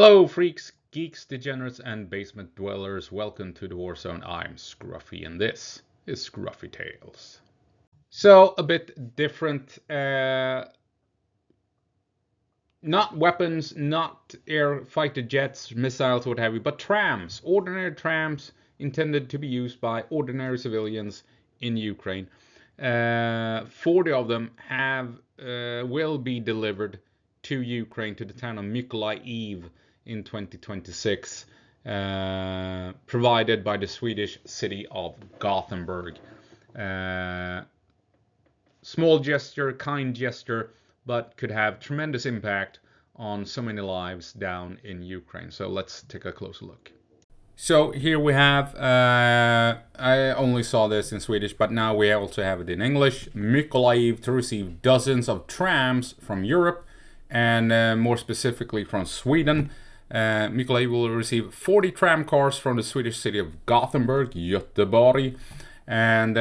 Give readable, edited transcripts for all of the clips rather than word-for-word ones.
Hello, freaks, geeks, degenerates, and basement dwellers. Welcome to the Warzone. I'm Scruffy, and this is Skruffytalez. So, a bit different. Not weapons, not air fighter jets, missiles, what have you, but trams. Ordinary trams intended to be used by ordinary civilians in Ukraine. 40 of them will be delivered to Ukraine, to the town of Mykolaiv in 2026, provided by the Swedish city of Gothenburg. Small gesture, kind gesture, but could have tremendous impact on so many lives down in Ukraine. So let's take a closer look. So here we have, I only saw this in Swedish, but now we also have it in English. Mykolaiv to receive dozens of trams from Europe and more specifically from Sweden. Mykolaiv will receive 40 tram cars from the Swedish city of Gothenburg, Gothenburg, and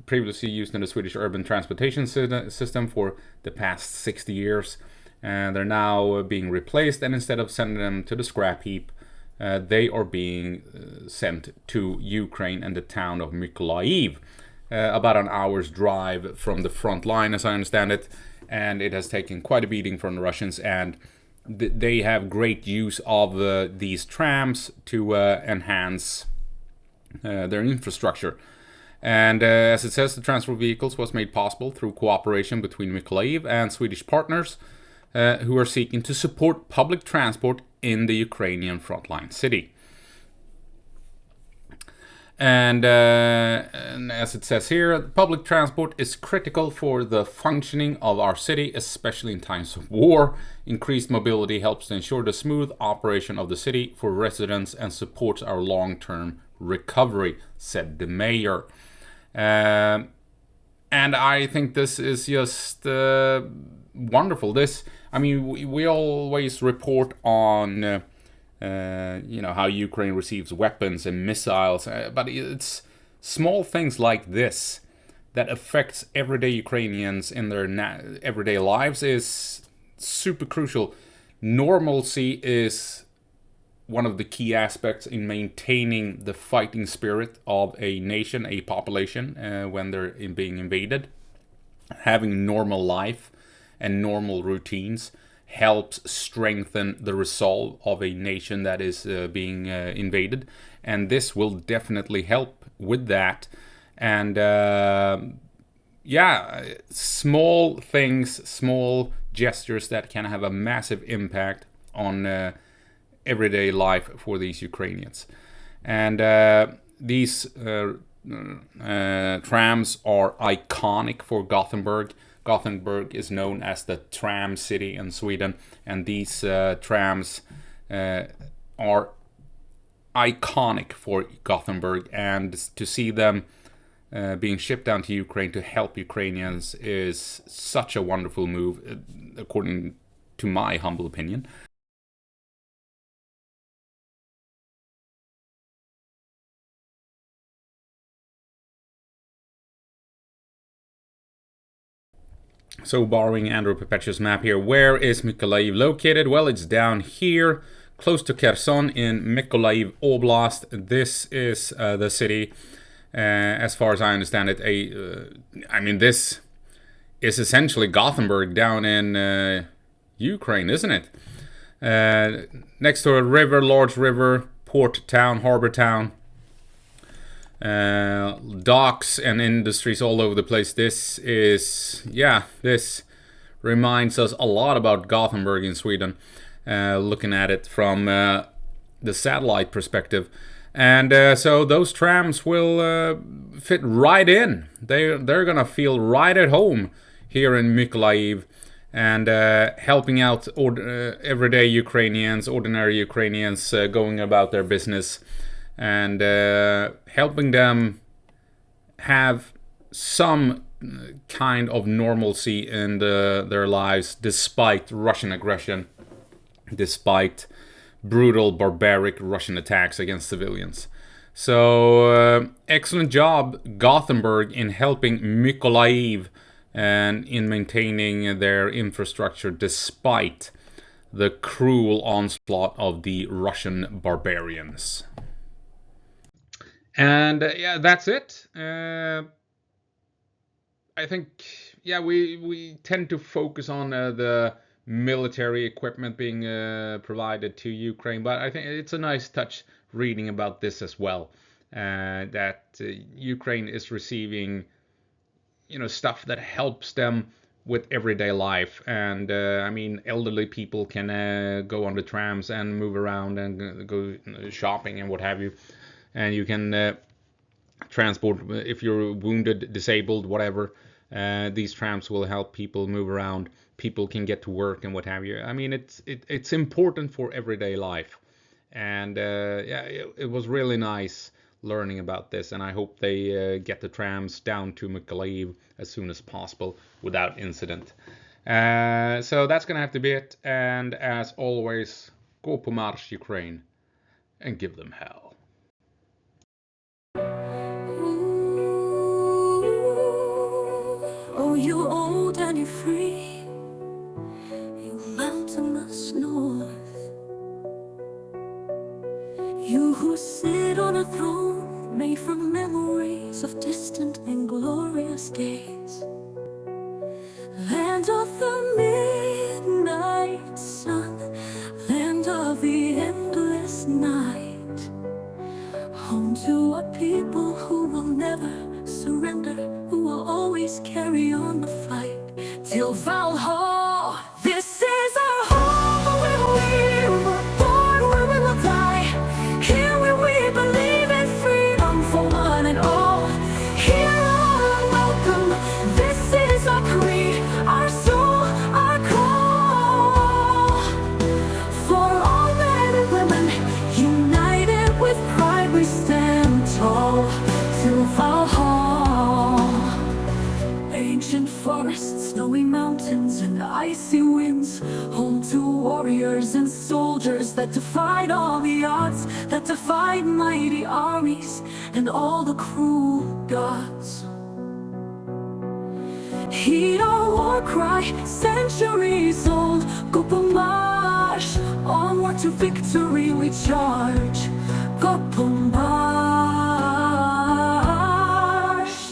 previously used in the Swedish urban transportation system for the past 60 years. And they're now being replaced, and instead of sending them to the scrap heap, they are being sent to Ukraine and the town of Mykolaiv, about an hour's drive from the front line, as I understand it. And it has taken quite a beating from the Russians, and they have great use of these trams to enhance their infrastructure. And as it says, the transfer vehicles was made possible through cooperation between Mykolaiv and Swedish partners who are seeking to support public transport in the Ukrainian frontline city. And as it says here, public transport is critical for the functioning of our city, especially in times of war. Increased mobility helps to ensure the smooth operation of the city for residents and supports our long-term recovery, said the mayor. And I think this is just wonderful. We always report on how Ukraine receives weapons and missiles, but it's small things like this that affects everyday Ukrainians in their everyday lives is super crucial. Normalcy is one of the key aspects in maintaining the fighting spirit of a nation, a population, when they're being invaded. Having normal life and normal routines helps strengthen the resolve of a nation that is being invaded, and this will definitely help with that. And small things, small gestures that can have a massive impact on everyday life for these Ukrainians. And these trams are iconic for Gothenburg. Gothenburg is known as the tram city in Sweden, and these trams are iconic for Gothenburg, and to see them being shipped down to Ukraine to help Ukrainians is such a wonderful move, according to my humble opinion. So borrowing Andrew Perpetua's map here, where is Mykolaiv located? Well, it's down here, close to Kherson in Mykolaiv Oblast. This is the city, as far as I understand it. This is essentially Gothenburg down in Ukraine, isn't it? Next to a river, large river, port town, harbor town. Docks and industries all over the place. This reminds us a lot about Gothenburg in Sweden, looking at it from the satellite perspective. And so those trams will fit right in. They're gonna feel right at home here in Mykolaiv, and helping out everyday Ukrainians, ordinary Ukrainians going about their business, and helping them have some kind of normalcy in their lives despite Russian aggression, despite brutal, barbaric Russian attacks against civilians. So excellent job, Gothenburg, in helping Mykolaiv and in maintaining their infrastructure despite the cruel onslaught of the Russian barbarians. And yeah, that's it. I think, yeah, we tend to focus on the military equipment being provided to Ukraine, but I think it's a nice touch reading about this as well, that Ukraine is receiving, stuff that helps them with everyday life. And I mean, elderly people can go on the trams and move around and go shopping and what have you. And you can transport if you're wounded, disabled, whatever. These trams will help people move around. People can get to work and what have you. I mean, it's important for everyday life. And yeah, it was really nice learning about this, and I hope they get the trams down to Mykolaiv as soon as possible without incident. So that's gonna have to be it. And as always, go på marsch, Ukraine, and give them hell. Oh, you old and you're free, you mountainous north. You who sit on a throne made from memories of distant and glorious days. Land of the midnight sun, land of the endless night. Home to a people who will never surrender, who will always carry on the fight till Valhalla. This is our home where we were born, where we will die. Here where we believe in freedom for one and all. Here all are welcome. This is our creed, our soul, our call. For all men and women, united with pride, we stand tall till Valhalla. Ancient forests, snowy mountains, and icy winds, home to warriors and soldiers that defied all the odds, that defied mighty armies and all the cruel gods. Heed our war cry, centuries old. Go på marsch, onward to victory we charge. Go på marsch.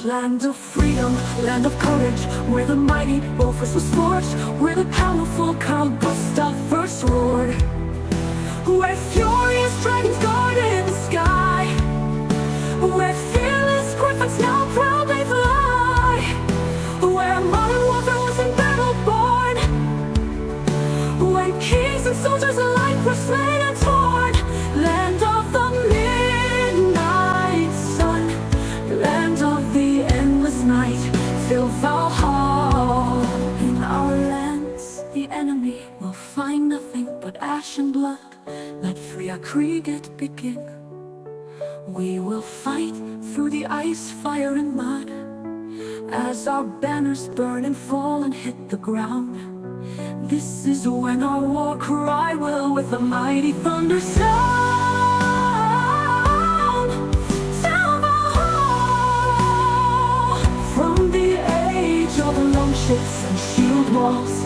Land of freedom, land of courage, where the mighty Bofors was forged, where the powerful Carl Gustaf first roared, where furious dragons guard in the sky, where fearless griffins now proudly fly, where modern warfare was in battle born, when kings and soldiers alike were slain and torn. Land of the midnight sun, land of the endless night, till Valhalla. In our lands the enemy will find nothing but ash and blood. Let fria kriget begin. We will fight through the ice, fire and mud, as our banners burn and fall and hit the ground. This is when our war cry will with a mighty thunder sound. Sound Valhalla. From the age of long ships and shield walls,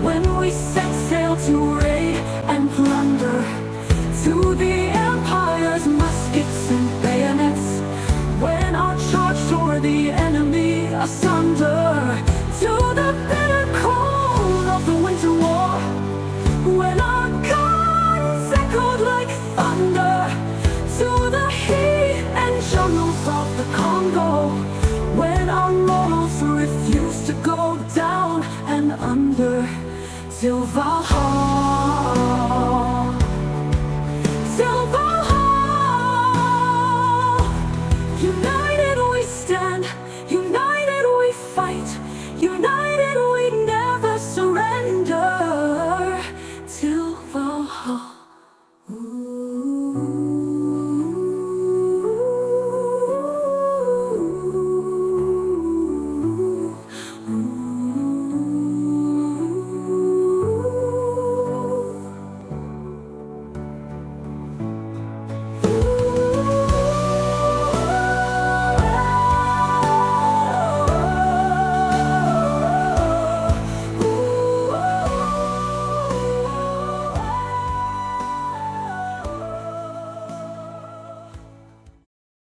when we set sail to raid and plunder, to the